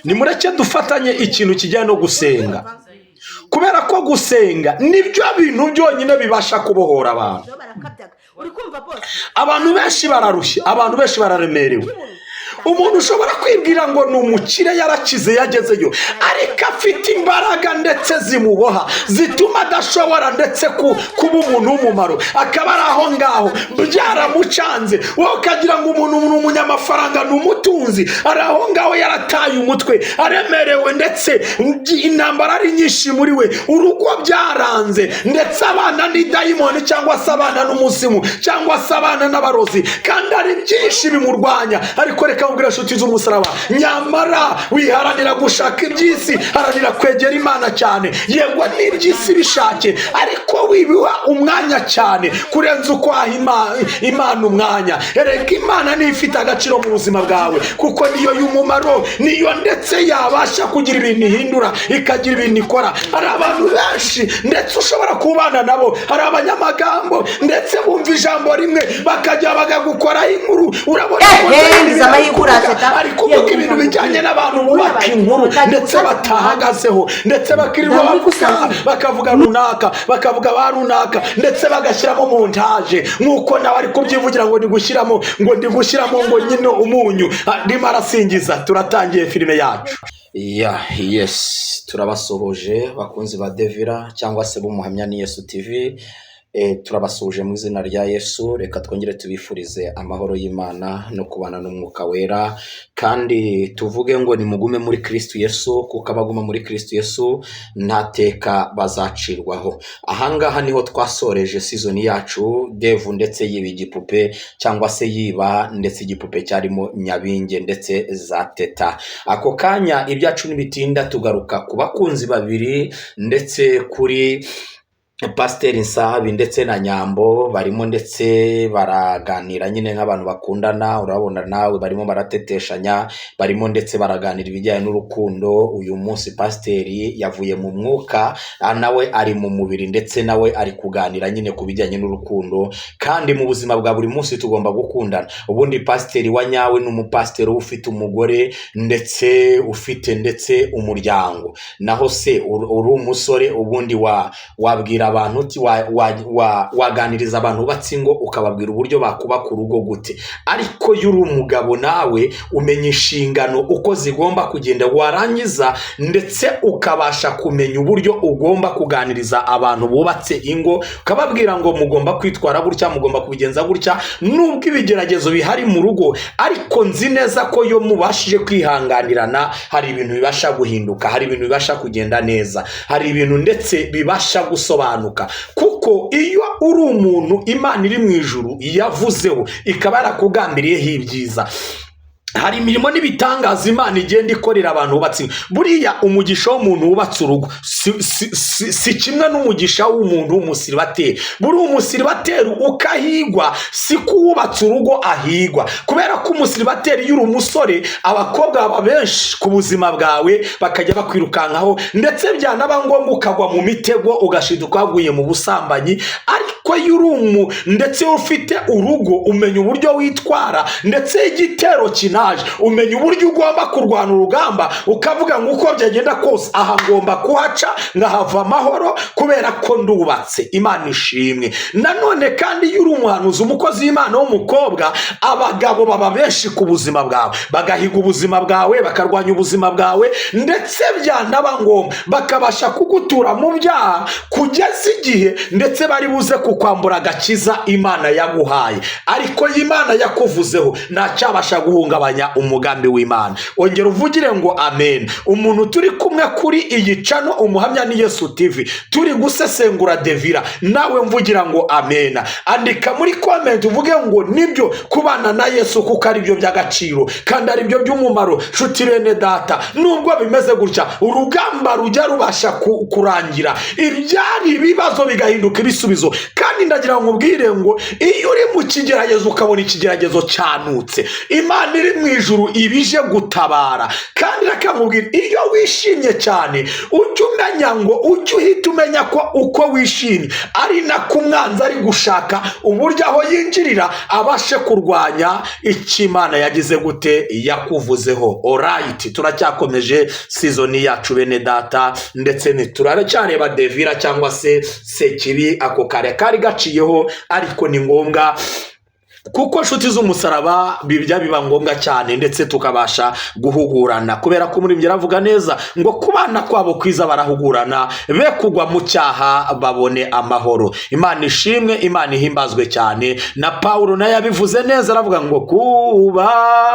nimureke dufatanye ikintu kijyanye no gusenga, kubera ko gusenga nibyo bintu byonyine bibasha kubohora abantu. Abantu benshi bararushye, abantu benshi bararemerewe. Umuntu ushobora kwibwira ngo ni umukire yarakize yagezeyo, ariko afite imbaraga ndetse zimuboha zituma adashobora ndetse kuba umuntu w'umumaro, akaba ari aho ngaho byaramucanze. wowe ukagira ngo umuntu ni umunyamafaranga, ni umutunzi, ari aho ngaho yarataye umutwe, aremerewe ndetse intambara ari nyinshi muri we, urugo byaranze ndetse abana ni dayimoni cyangwa se abana n'umuzimu cyangwa se abana n'abarozi, kandi ari byinshi bimurwanya. Ariko reka ubwira inshuti z'umusaraba, nyamara wiharanira gushaka iby'isi, haranira kwegera Imana cyane. Yego n'iby'isi bishake, ariko wibiha umwanya cyane kurenza uko Imana umwanya. Erega Imana niyo ifite agaciro mu buzima bwawe, kuko niyo y'umumaro, niyo ndetse yabasha kugira ibintu ihindura, ikagira ibintu ikora. Hari abantu benshi ndetse ushobora kubana nabo, hari abanyamagambo ndetse bumva ijambo rimwe bakajya bagagukoraho inkuru, urabona ariko kuko ibintu bijyanye n'abantu bubaka inkuru ndetse batahagazeho, ndetse bakirirwa bakavuga runaka, bakavuga ba runaka, ndetse bagashyiramo montage nk'uko nawe ari kubyivugira ngo ndigushyiramo ngo nyine umunyu ndimo arasingiza. Turatangiye filime yacu. Yes, turabasohoje bakunzi ba Devira cyangwa se b'umuhamya ni Yesu TV. Turabasuje mu izina rya Yesu. Reka twongere tubifurize amahoro y'Imana no kubana n'umwuka wera, kandi tuvuge ngo nimugume muri Kristo Yesu, kuko abaguma muri Kristo Yesu ntateka bazacirwaho. Ahangaha niho twasoreje season yacu Devu ndetse yiba igipupe cyangwa se yiba ndetse igipupe cyarimo Nyabinge ndetse za Teta. Ako kanya ibyacu nibitinda tugaruka ku bakunzi babiri ndetse kuri Pasiteri Nsahabi ndetse na Nyambo, barimo ndetse baraganira nyine nk'abantu bakundana. Urabona nawe barimo barateteshanya, barimo ndetse baraganira ibijyanye n'urukundo. Uyu munsi Pasiteri yavuye mu mwuka, nawe ari mu mubiri, ndetse nawe ari kuganira nyine ku bijyanye n'urukundo. Kandi mu buzima bwa buri munsi tugomba gukundana. Ubundi Pasiteri wa nyawe ni umupasiteri ufite umugore ndetse ufite ndetse umuryango. Naho se uri umusore, ubundi wabwira abantu uti waganiriza abantu batsingo ukababwira uburyo bakubaka urugo gute. Ariko yuri umugabo nawe umenya inshingano uko zigomba kugenda, warangiza ndetse ukabasha kumenya uburyo ugomba kuganiriza abantu bubatse ingo, ukababwira ngo mugomba kwitwara gutya, mugomba kubigenza gutya. Nubwo ibigeragezo bihari mu rugo, ariko nzi neza ko yo mubashije kwihanganirana, hari ibintu bibasha guhinduka, hari ibintu bibasha kugenda neza, hari ibintu ndetse bibasha gusobanuka. Kuko iyo uri umuntu Imana iri mu ijuru yavuzeho ikaba yarakugambiriyeho ibyiza, hari imirimo n'ibitangaza Imana igenda ikorera abantu bubatse. Buriya umugisha w'umuntu wubatse urugo si kimwe n'umugisha w'umuntu w'umusiribateri. Buri umusiribateri ukahigwa si ko wubatse urugo ahigwa, kubera ko umusiribateri yuri umusore, abakobwa baba benshi ku buzima bwawe bakajya bakwirukankaho, ndetse byanaba ngombwa ukagwa mu mitego ugashiduka waguye mu busambanyi. Ariko yuri ndetse ufite urugo, umenya uburyo witwara, ndetse igitero kinaje umenya uburyo ugomba kurwana urugamba, ukavuga ngo uko byagenda kose aha ngomba kuhaca ngahava amahoro kubera ko ndubatse. Imana ishimwe. Nanone kandi yuri umuhanuzi, umukozi w'Imana w'umukobwa, abagabo baba benshi ku buzima bwawe, bagahiga ubuzima bwawe, bakarwanya ubuzima bwawe, ndetse byanaba ngombwa bakabasha kugutura mu byaha kugeza igihe ndetse bari buze kukwambura agakiza Imana yaguhaye. Ariko Imana yakuvuzeho ntacyabasha guhungabanya umugambi w'Imana. Ongera uvugire ngo amen. Umuntu turi kumwe kuri iyi channel umuhamya ni Yesu TV, turi gusesengura Devira, nawe mvugira ngo amen. Andika muri comment uvuge ngo nibyo kubana na Yesu kuko ari byo by'agaciro kandi ari byo by'umumaro. Nshuti bene data, nubwo bimeze gutya, urugamba rujya rubasha kurangira, ibyari ibibazo bigahinduka ibisubizo, kandi ndagira ngo nkubwire ngo iyo uri mu kigeragezo ukabona ikigeragezo cyanutse, Imana iri mu ijuru ibije gutabara. Kandi akamubwira iyo wishimye cyane ujye umenya ngo ujye uhita umenya ko uko wishimye ari nako umwanzi ari gushaka uburyo aho yinjirira abashe kurwanya icyo Imana yagize gute yakuvuzeho. Alright, turacyakomeje season yacu bene data, ndetse turacyareba Devira cyangwa se Sekibi ako kare kari gaciyeho, ariko ni ngombwa kuko nshuti z'umusaraba biba ngombwa cyane, ndetse tukabasha guhugurana, kubera ko muri byaravuga neza ngo kubana kwabo kwiza barahugurana be kugwa mu cyaha babone amahoro. Imana ishimwe, Imana ihimbazwe cyane. Na Paulo naye yabivuze neza, aravuga ngo kubana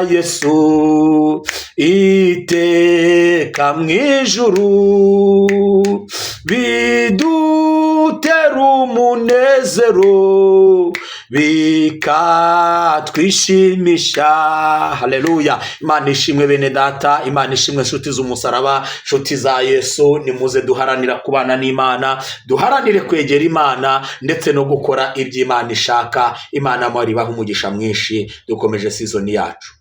Yesu iteka mu ijuru bidutera umunezero bikatwishimisha. Haleluya, Imana ishimwe bene data, Imana ishimwe nshuti z'umusaraba, nshuti za Yesu. Nimuze duharanira kubana n'Imana, duharanire kwegera Imana, ndetse no gukora ibyo Imana ishaka. Imana muri baha umugisha mwinshi. Dukomeje season yacu.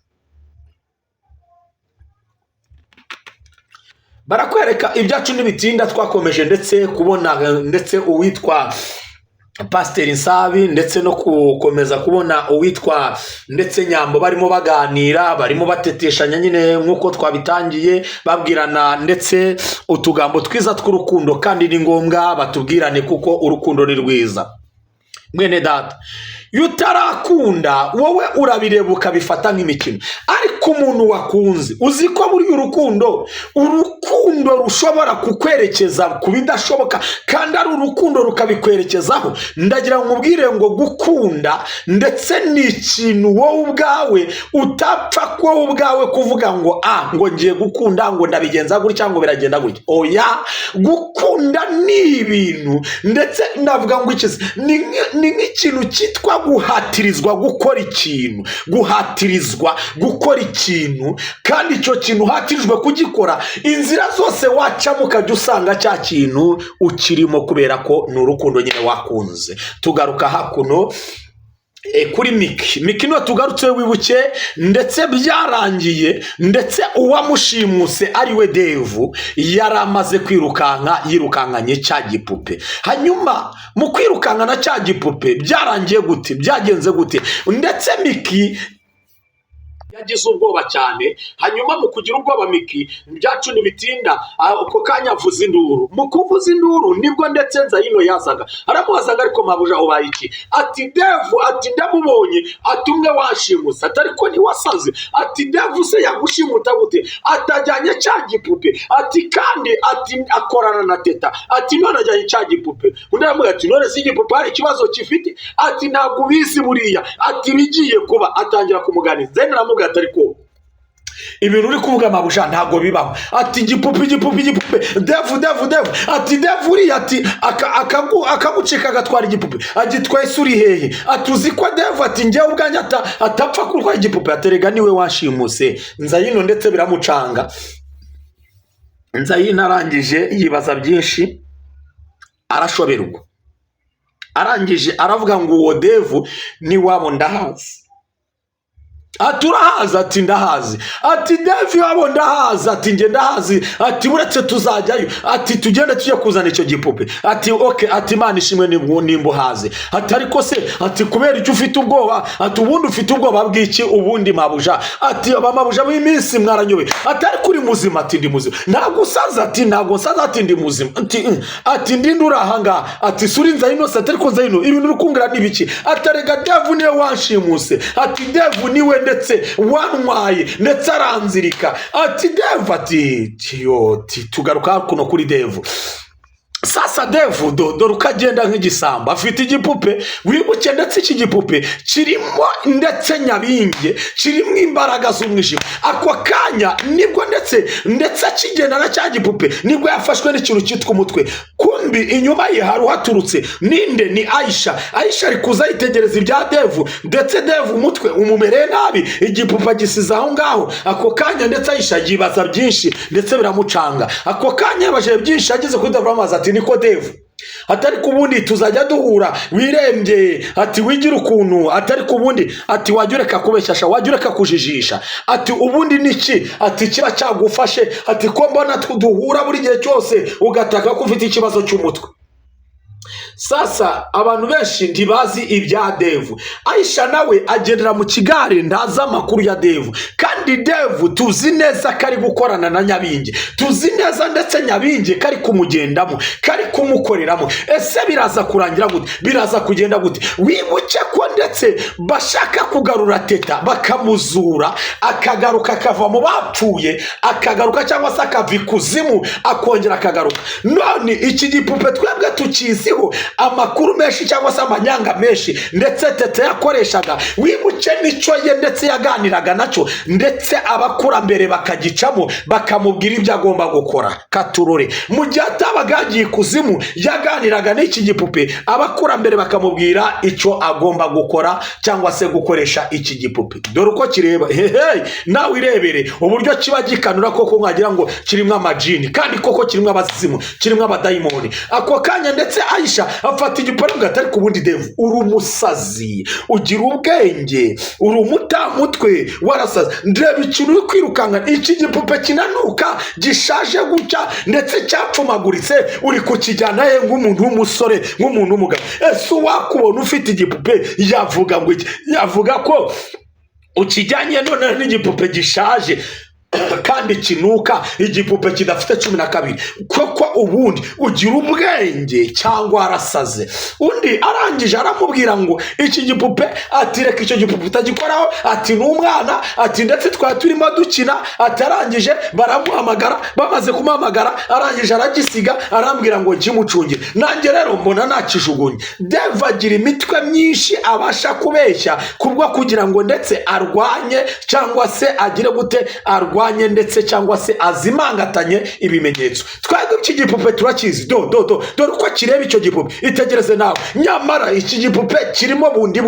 Barakwereka ibyacu n'ibitinda twakomeje, ndetse kubona ndetse uwitwa Pastor Nsabi, ndetse no gukomeza kubona uwitwa ndetse Nyambo barimo baganira, barimo bateteshanya nyine nkuko twabitangiye babwirana, ndetse utugambo twiza tw'urukundo, kandi ni ngombwa batubwirane kuko urukundo ni rwiza. Mwene data, iyo utarakunda wowe urabireba ukabifata nk'imikino, ariko umuntu wakunze uzi ko buri urukundo rushobora kukwerekeza ku bidashoboka, kandi ari urukundo rukabikwerekezaho. Ndagira ngo nkubwire ngo gukunda ndetse ni ikintu wowe ubwawe utapfa ko wowe ubwawe kuvuga ngo ngo ngiye gukunda ngo ndabigenza gutya ngo biragenda gutya. Oya, gukunda ni ibintu, ndetse navuga ngo ikizi ni nk'ikintu cyitwa guhatirizwa gukora ikintu, kandi icyo kintu uhatirijwe kugikora, inzira zose wacamo ukajya usanga cya kintu ukirimo, kubera ko ni urukundo nyine wakunze. Tugaruka hakuno kuri Miki no tugarutse wibuke, ndetse byarangiye, ndetse uwamushimuse ari we Devu yaramaze yirukankanye cya gipupe. Hanyuma mu kwirukankana cya gipupe byarangiye gute, byagenze gute? Ndetse Miki yagize ubwoba cyane. Hanyuma mu kugira ubwoba Miki byacu n'ibitinda, uko kanya avuza induru. Mu kuvuza induru nibwo ndetse Nzayino yazaga, aramuhazaga, ariko mabuja ubaye iki? Ati Devu, ati ndamubonye, ati umwe washimusa, atari ko ni wasaze. Ati Devu se yagushimuta gute? Atajyanye cya gipupe, ati kandi ati akorana na Teta, ati none ajyanye cya gipupe. Undi aramuga ati none si igipupe hari ikibazo kifite? Ati ntabwo ubizi buriya, ati bigiye kuba. Atangira kumuganiza. Zene aramuga atari ko ibintu uri kuvuga mabuja ntabwo bibaho. Ati igipupe Devu, ati Devu uri, ati akagucika agatwara igipupe, agitwaye uri hehe? Ati uzi ko Devu, ati njyewe ubwanjye atapfa kurwara igipupe. Aterega niwe washimuse. Nzayino ndetse biramucanga. Nzayino arangije yibaza byinshi, arashoberwa. Arangije aravuga ngo uwo Devu ni wabo ndahazi. Ati urahazi? Ati ndahazi. Ati Devu wabo ndahazi. Ati nge ndahazi. Ati uretse tuzajyayo, ati tugende tujye kuzana icyo gipupe. Ati okay, ati Imana ishimwe nimba uhazi. Ati ariko se, ati kubera icyo ufite ubwoba? Ati ubundi ufite ubwoba bw'iki ubundi mabuja? Ati abamabuja b'iminsi mwaranyobe. Ati ariko uri muzima? Ati ndi muzima. Ntabwo usaza? Ati ntabwo nsaza. Ati ndi muzima. Ati ndinde urahanga. Ati suri Nzayino se? Ati ariko Nzayino ibintu urukungira n'ibiki? Ati rega Devu niwe wanshimuse. Ati Devu niwe ndetse wanwaye, ndetse aranzirika. Ati Devu, ati tugaruka kuno kuri Devu. Sasa Devu dore ukagenda nk'igisambo, afite igipupe. Wibuke ndetse iki gipupe kirimo ndetse nyabinge, kirimo imbaraga z'umwijima. Ako kanya nibwo ndetse akigenda na cya gipupe nibwo yafashwe n'ikintu cyitwa umutwe. Kumbi inyuma ye hari uhaturutse. Ninde? Ni Aisha. Aisha ari kuza yitegereza ibya Devu, ndetse Devu umutwe umumereye nabi, igipupe gisize aho ngaho. Ako kanya ndetse Aisha yibaza byinshi, ndetse biramucanga. Ako kanya yabaje byinshi, ageze kuri Devu amazi ati niko Devu, atari kubundi tuzajya duhura wirembye ati wigira ukuntu atari kubundi ati wajya ureka kubeshyasha wajya ureka kujijisha ati ubundi niki ati kiba cyagufashe ati ko mbona duhura buri gihe cyose ugataka ko ufite ikibazo cy'umutwe. Sasa abantu benshi ntibazi ibya Devu. Aisha nawe agendera mu kigare ndaza amakuru ya Devu, kandi Devu tuzi neza kari gukorana na Nyabingi, tuzi neza ndetse Nyabingi kari kumugendamo, kari kumukoreramo. Ese biraza kurangira gute? Biraza kugenda gute? Wibuke ko ndetse bashaka kugarura Teta bakamuzura, akagaruka akava mu bapfuye, akagaruka cyangwa se akava ikuzimu akongera akagaruka. None iki gipupe twebwe tukiziho amakuru menshi cyangwa se amanyanga menshi ndetse Teta yakoreshaga. Wibuke nicyo ye ndetse yaganiraga nacyo, ndetse abakurambere bakagicamo bakamubwira ibyo agomba gukora. Katurore mu gihe atabaga yagiye ikuzimu yaganiraga n'iki gipupe, abakurambere bakamubwira icyo agomba gukora cyangwa se gukoresha iki gipupe. Dore uko kireba, hehe nawe irebere uburyo kiba gikanura koko nkagira ngo kirimo amajini, kandi koko kirimo abazimu, kirimo abadayimoni. Ako kanya ndetse Aisha afata igiparu gatari kubundi Devu, uri umusazi, ugira ubwenge, uri umutamutwe, warasaza. Ndeba ikintu uri kwirukanga, iki gipupe kinanuka gishaje gutya ndetse cyapfumaguritse, uri kukijyana ye nk'umuntu w'umusore, nk'umuntu w'umugabo. Ese wakubona ufite igipupe yavuga ngo iki? Yavuga ko ukijyanye none n'igipupe gishaje kandi kinuka, igipupe kidafite 12. Koko ubundi ugira ubwenge cyangwa arasaze? Undi arangije aramubwira ngo iki gipupe ati reka icyo gipupe utagikoraho, ati n'umwana, ati ndetse twari turimo dukina. Atarangije baramuhamagara, bamaze kumuhamagara arangije aragisiga, arambwira ngo kimucungire. Nanjye rero mbona nakijugunye. Devu agira imitwe myinshi abasha kubeshya kubwo kugira ngo ndetse arwanye cyangwa se agire gute arwanye ndetse cyangwa se azimangatanye ibimenyetso. Twebwe iki gipupe turakizi, dore uko kireba icyo gipupe, itegereze nawe. Nyamara iki gipupe kirimo bundi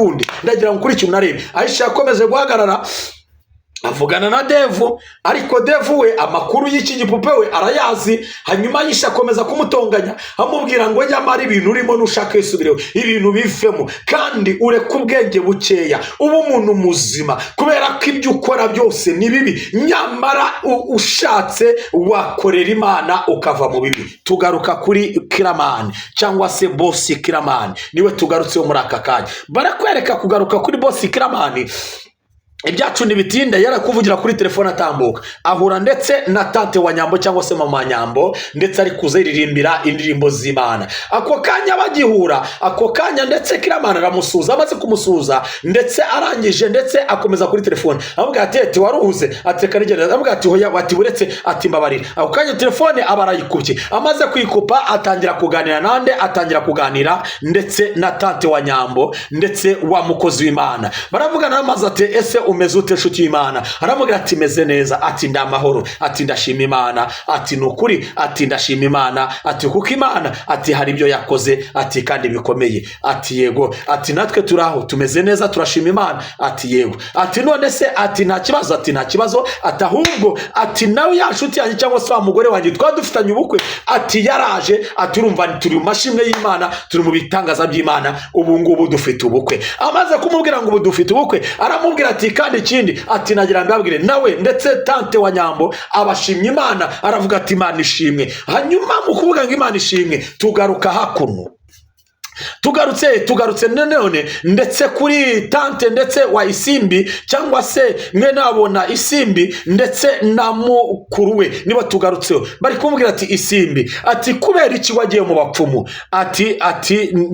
ndagira ngo kuri cyo unarebe. Aisha yakomeje guhagarara avugana na Devu, ariko Devu we amakuru y'iki gipupe we arayazi. Hanyuma Aisha akomeza kumutonganya amubwira ngo nyamara ibintu urimo nushaka yisubireho, ibintu bivemo, kandi ureka ubwenge bukeya, uba umuntu muzima, kubera ko ibyo ukora byose ni bibi. Nyamara ushatse wakorera Imana ukava mu bibi. Tugaruka kuri Kiramani cyangwa se Boss Kiramani, niwe tugarutseho muri aka kanya. Barakwereka kugaruka kuri Boss Kiramani. Ibyacu ntibitinda, yarakuvugira kuri telefone atambuka, ahura ndetse na tante wa Nyambo cyangwa se mama Nyambo, ndetse ari kuziririmbira indirimbo z'Imana. Ako kanya bagihura, ako kanya ndetse Kiramani aramusuza, amaze kumusuza ndetse arangije ndetse akomeza kuri telefone avuga ati waruhuze, ati kanigera, avuga ati hoya, ati buretse, ati mbabarira. Ako kanya telefone abarayikubye, amaze kwikupa atangira kuganira nande, atangira kuganira ndetse na tante wa Nyambo ndetse wa mukozi w'Imana. Baravugana amaze ati ese umeze ute nshuti y'Imana? Aramubwira ati meze neza, ati ndamahoro, ati ndashima Imana, ati nukuri, ati ndashima Imana, ati kuko Imana ati hari ibyo yakoze, ati kandi bikomeye, ati yego, ati natwe turaho tumeze neza turashima Imana, ati yego, ati none se, ati nta kibazo, ati nta kibazo, ati ahubwo ati nawe ya nshuti yanjye cyangwa se wa mugore wanjye twadufitanye ubukwe, ati yaraje, ati urumva turi mu mashimwe y'Imana, turi mu bitangaza by'Imana, ubu ngubu dufite ubukwe. Amaze kumubwira ngo ubu dufite ubukwe, aramubwira ati kandi ikindi, ati nagira mbabwire nawe ndetse tante wa Nyambo abashimye Imana, aravuga ati Imana ishimwe. Hanyuma mu kuvuga ngo Imana ishimwe, tugaruka hakuno. Tugarutse none ndetse kuri tante ndetse wa Isimbi cyangwa se mwe nabona Isimbi ndetse na mukuru we, niba tugarutseho bari kumubwira ati Isimbi, ati kubera iki wagiye mu bapfumu? Ati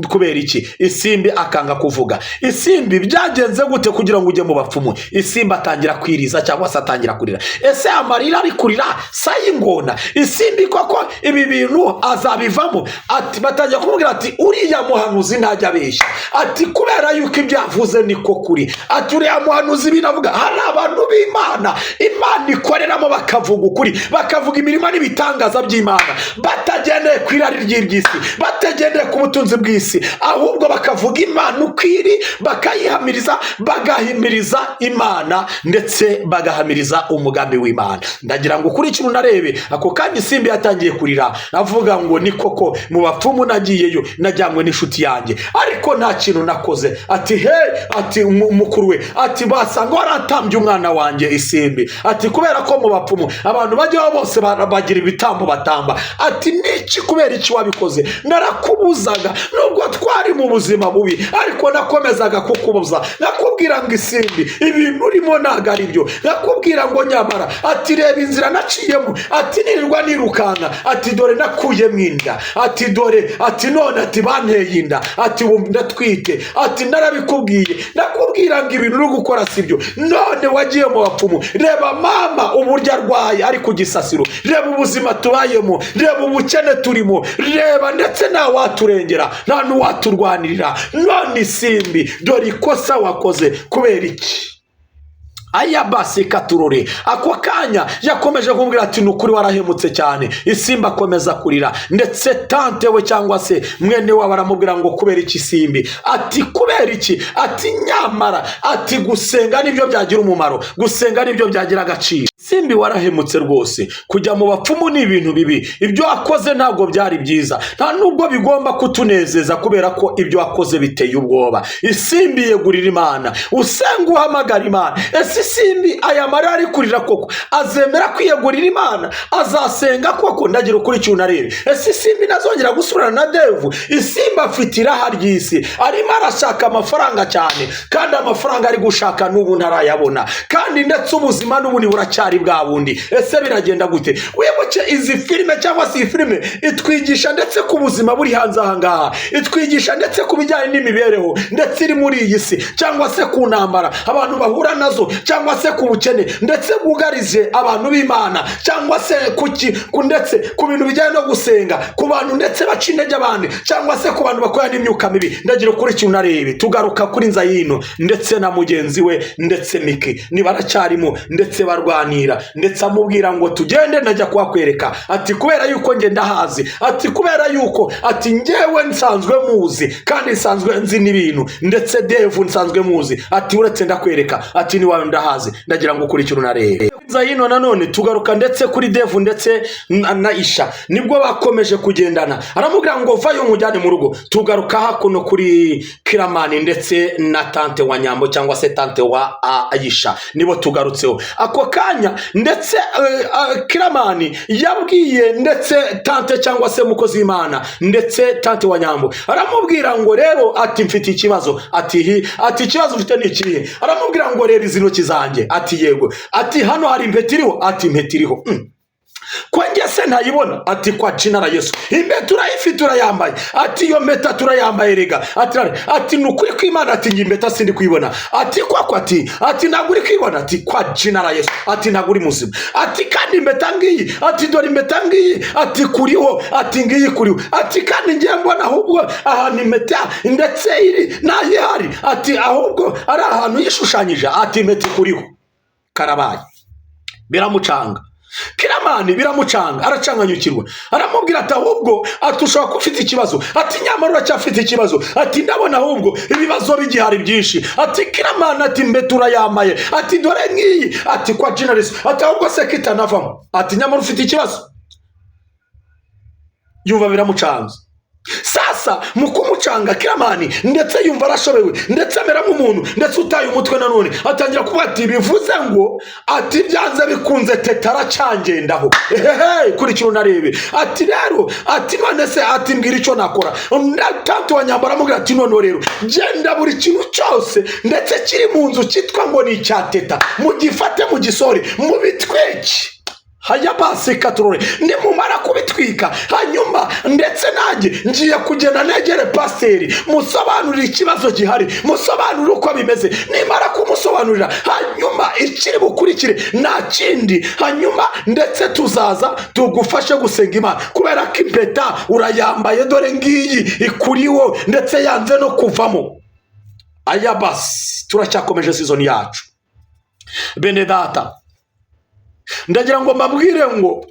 kubera iki? Isimbi akanga kuvuga. Isimbi byagenze gute kugira ngo ujye mu bapfumu? Isimbi atangira kwiriza cyangwa se atangira kurira. Ese amarira ari kurira sayingona? Isimbi koko ibi bintu azabivamo? Ati batangira kumubwira ati uriya muhanuzi ntajya abeshya, ati kubera yuko ibyavuze niko kuri, ati uriya muhanuzi binavuga hari abantu b'Imana Imana ikoreramo bakavuga ukuri, bakavuga imirimo n'ibitangaza by'Imana, batagendeye ku irari ry'iby'isi, batagendeye ku butunzi bw'isi, ahubwo bakavuga Imana ukwiri, bakayihamiriza, bagahimiriza Imana ndetse bagahamiriza umugambi w'Imana. Ndagira ngo kuri kino narebe ako kandi Simbi yatangiye kurira avuga ngo ni koko mu bapfumu nagiyeyo, najyanywe n'inshuti yanjye ariko nta kintu nakoze. Ati ati mukuru we ati basanga waratambye umwana wanjye Isimbi, ati kubera ko mu bapfumu abantu bajyaho bose bagira ibitambo batamba. Ati niki kubera iki wabikoze? Narakubuzaga nubwo twari mu buzima bubi, ariko nakomezaga kukubuza, nakubwira ngo Isimbi ibintu urimo ntago ari byo, nakubwira ngo nyamara ati reba inzira naciyemo, ati nirirwa nirukanka, ati dore nakuyemo inda, ati dore ati none ati banteye inda, ati ndatwite, ati narabikubwiye, nakubwira ngo ibintu uri gukora sibyo, none wagiye mu bapfumu. Reba mama uburyo arwaye ari ku gisasiro, reba ubuzima tubayemo, reba ubukene turimo, reba ndetse nta waturengera, nta n'uwaturwanirira. None Isimbi dore ikosa wakoze kubera iki? Aya basi katurore ako kanya yakomeje kumbwira ati nukuri warahemutse cyane. Isimbi akomeza kurira, ndetse tante we cyangwa se mwene we baramubwira ngo kubera iki Simbi? Ati kubera iki? Ati nyamara ati gusenga nibyo byagira umumaro, gusenga nibyo byagira agaciro. Simbi warahemutse rwose, kujya mu bapfumu ni ibintu bibi, ibyo wakoze ntabwo byari byiza, nta nubwo bigomba kutunezeza kubera ko ibyo wakoze biteye ubwoba. Isimbi yegurira Imana, usenga uhamagara Imana. Ese Isimbi aya marira ari kurira koko azemera kwiyegurira Imana? Azasenga koko? Ndagira ukuri cyune arebe. Ese Isimbi nazongera gusubirana na Devu? Isimbi afite iraha ry'isi, arimo arashaka amafaranga cyane, kandi amafaranga ari gushaka n'ubu ntarayabona, kandi ndetse ubuzima n'ubundi buracyari bwa bundi. Ese biragenda gute? Wibuke izi filime cyangwa se iyi filime itwigisha ndetse ku buzima buri hanze aha ngaha, itwigisha ndetse ku bijyanye n'imibereho ndetse iri muri iyi si, cyangwa se ku ntambara abantu bahura nazo, cyangwa se ku bukene ndetse bwugarije abantu b'Imana, cyangwa se ndetse ku bintu bijyanye no gusenga, ku bantu ndetse baca intege abandi, cyangwa se ku bantu bakora n'imyuka mibi. Ndagira ukuri cyune arebe. Tugaruka kuri Nzayino ndetse na mugenzi we ndetse Miki, ni baracyarimo ndetse barwanira, ndetse amubwira ngo tugende najya kuhakwereka. Ati kubera yuko nge ndahazi, ati kubera yuko ati ngewe nsanzwe muzi kandi nsanzwe nzi n'ibintu, ndetse Devu nsanzwe muzi, ati uretse ndakwereka, ati ni wawe ndahazi. Ndagira ngo ukurikire unarebe. Nzayino nanone tugaruka ndetse kuri Devu ndetse na Isha, nibwo bakomeje kugendana, aramubwira ngo vayo mujyane mu rugo. Tugaruka hakuno kuri Kiramani ndetse na tante wa Nyambo cyangwa se tante wa Ayisha, nibo tugarutseho. Ako kanya ndetse Kiramani yabwiye ndetse tante cyangwa se mukozi w'Imana ndetse tante wa Nyambo, aramubwira ngo rero ati mfite ikibazo. Ati ikibazo ufite ni ikihe? Aramubwira ngo rero izi ntoki zanjye. Ati yego. Ati hano hari impeta iriho? Ati impeta iriho. Kwa njye se ntayibona? Ati kwa Jinara Yesu impeta urayifite urayambaye? Ati iyo mpeta turayambaye rega. Ati nukuri kw'Imana? Ati ngi impeta sindi kuyibona. Ati kwako? Ati ntabwo uri kwibona? Ati kwa Jinara Yesu. Ati ntabwo uri muzima. Ati kandi impeta ngiyi? Ati dore impeta ngiyi. Ati kuriho? Ati ngiyi kuriho. Ati kandi ngiye mbona ahubwo ahantu impeta ndetse iri ntayihari. Ati ahubwo ari ahantu yishushanyije. Ati impeta kuriho. Karabaye biramucanga. Kiramani biramucanga, aracanganyukirwa, aramubwira ati ahubwo ati ushobora kuba ufite ikibazo. Ati nyamara uracyafite ikibazo? Ati ndabona ahubwo ibibazo bigihari byinshi. Ati Kiramani ati impeta urayambaye? Ati dore ngiyi. Ati kwa Jinarisi. Ati ahubwo se kitanavamo? Ati nyamara ufite ikibazo. Yumva biramucanze. Sasa mu kumucanga Kiramani ndetse yumva arashobewe, ndetse amera nk'umuntu ndetse utaye umutwe nanone, atangira kuvuga ati bivuze ngo ati byanze bikunze teta aracyangendaho. Kurikira unarebe. Ati rero ati none se ati mbwira icyo nakora. Tante wa Nyambo aramubwira ati none rero genda buri kintu cyose ndetse kiri mu nzu cyitwa ngo ni icya teta mugifate mu gisore mu bitweki. Haya basi katurore nimumara kubitwika, hanyuma ndetse nanjye ngiye kugenda negere pasiteri musobanurira ikibazo gihari, musobanurira uko bimeze. Nimara kumusobanurira, hanyuma ikiri bukurikire nta kindi, hanyuma ndetse tuzaza tugufashe gusenga Imana kubera ko impeta urayambaye dore ngiyi ikuriho ndetse yanze no kuvamo. Aya basi turacyakomeje season yacu. Bene data, ndagira ngo mbabwire ngo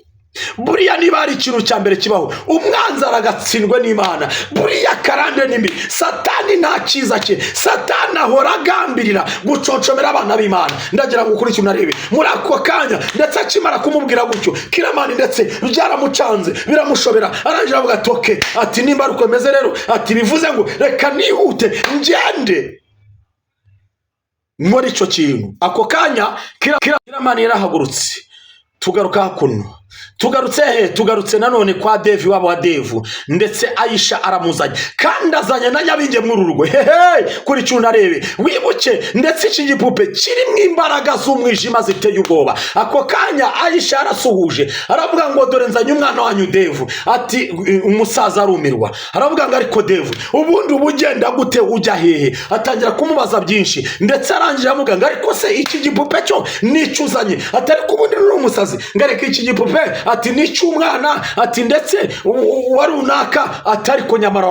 buriya niba hari ikintu cya mbere kibaho, umwanzi aragatsindwe n'Imana. buriya karande nimbi, satani nta cyiza cye, satani ahora agambirira guconcomera abana b'Imana. ndagira ngo ukuri ikintu arebe muri ako kanya, ndetse akimara kumubwira gutyo Kiramani ndetse byaramucanze biramushobera, arangira avuga ati oke, ati nimba ari uko meze rero, ati bivuze ngo reka nihute ngende muri icyo kintu. ako kanya Kiramani yarahagurutse. tugaruka hakuno, tugarutse he? tugarutse nanone kwa Devi wabo wa Devu, ndetse Aisha aramuzanye kandi azanye na Nyabinge muri urugo. kuri cyuna arebe wibuke, ndetse iki gipupe kirimo imbaraga z'umwijima ziteye ubwoba. ako kanya Aisha arasuhuje aravuga ngo dore nzanye umwana wanyu Devu. ati umusaza arumirwa aravuga ngo ariko Devu ubundi ubugenda gute, ujya hehe? atangira kumubaza byinshi, ndetse arangira avuga ngo ariko se iki gipupe cyo nicyo uzanye? atari kubundi uri umusazi, ngareka iki gipupe ati nicyo umwana, ati ndetse warunaka, atari ko nyamara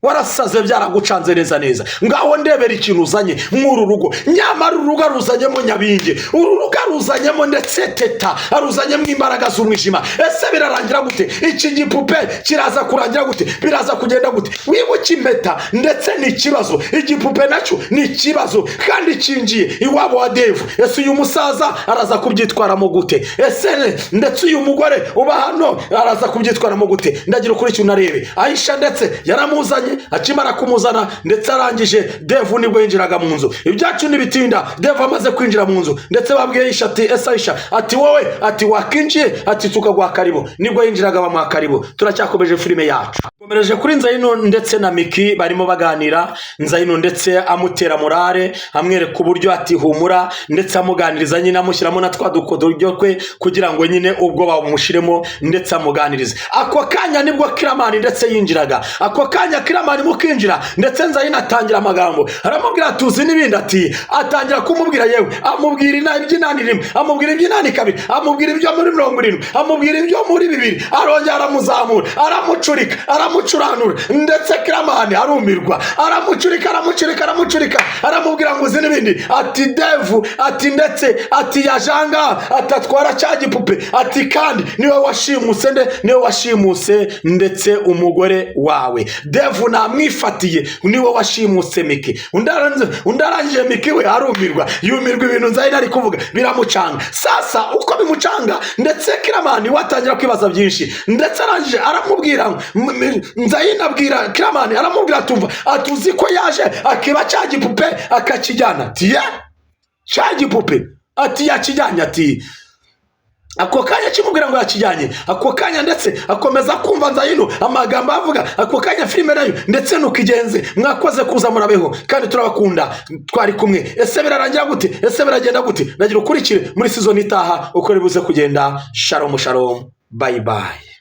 warasaze byaragucanze neza. ngaho ndebera ikintu uzanye mw'uru rugo. nyamara urugo ruzanyemo Nyabinge, urugo ruzanyemo ndetse Teta, aruzanyemo imbaraga z'umwijima. ese birarangira gute? iki gipupe kiraza kurangira gute? biraza kugenda gute? wibuke impeta ndetse ni ikibazo, igipupe nacyo ni ikibazo, kandi kinjiye iwabo wa Devu. ese uyu musaza araza kubyitwaramo gute? ese ndetse uyu mugore uba hano araza kubyitwaramo gute? ndagira ukuri ikintu arebe. Aisha ndetse yaramuzanye, akimara kumuzana ndetse arangije Devu nibwo yinjiraga mu nzu. ibyacu nibitinda Devu amaze kwinjira mu nzu, ndetse babwiye Aisha ati ese Aisha, ati wowe, ati wakinjiye, ati tukaguha karibu. nibwo yinjiraga bamuha karibu. turacyakomeje filime yacu, komereje kuri Nzayino ndetse na Miki barimo baganira. Nzayino ndetse amutera morale, amwereka uburyo ati humura, ndetse amuganiriza nyine amushyiramo na twa dukodoryo twe kugira ngo nyine ubwo bamushiremo, ndetse amuganirize. ako kanya nibwo Kiramani ndetse yinjiraga. ako kanya Kiramani mukinjira, ndetse Nzayino atangira amagambo aramubwira tuzi n'ibindi, ati atangira kumubwira yewe, amubwira iby'inani rimwe, amubwira iby'inani kabiri, amubwira ibyo muri 70, amubwira ibyo muri 2, arongera aramuzamura, aramucurika, aramucuranura, ndetse Kiramani arumirwa, aramucurika, aramubwira ngo uzi n'ibindi, ati Devu, ati ndetse ati yajanga, atatwara cya gipupe, ati kandi niwe washimuse ndetse umugore wawe. Devu namwifatiye, niwe washimuse Miki. undarangije Miki we arumirwa, yumirwa ibintu Nzayino ari kuvuga biramucanga. sasa uko bimucanga, ndetse Kiramani watangira kwibaza byinshi, ndetse arangije aramubwira, Nzayino abwira Kiramani, aramubwira tumva, atuzi ko yaje akiba cya gipupe akakijyana. ati ya cya gipupe, ati yakijyanye, ati ako kanya kimubwira ngo yakijyanye. ako kanya ndetse akomeza kumva Nzayino amagambo avuga. ako kanya filime nayo ndetse nukigenze. mwakoze kuza murabeho kandi turabakunda, twari kumwe. ese birarangira gute? ese biragenda gute? nagira ukurikire muri season itaha uko ribuze kugenda. Shalom, bye bye.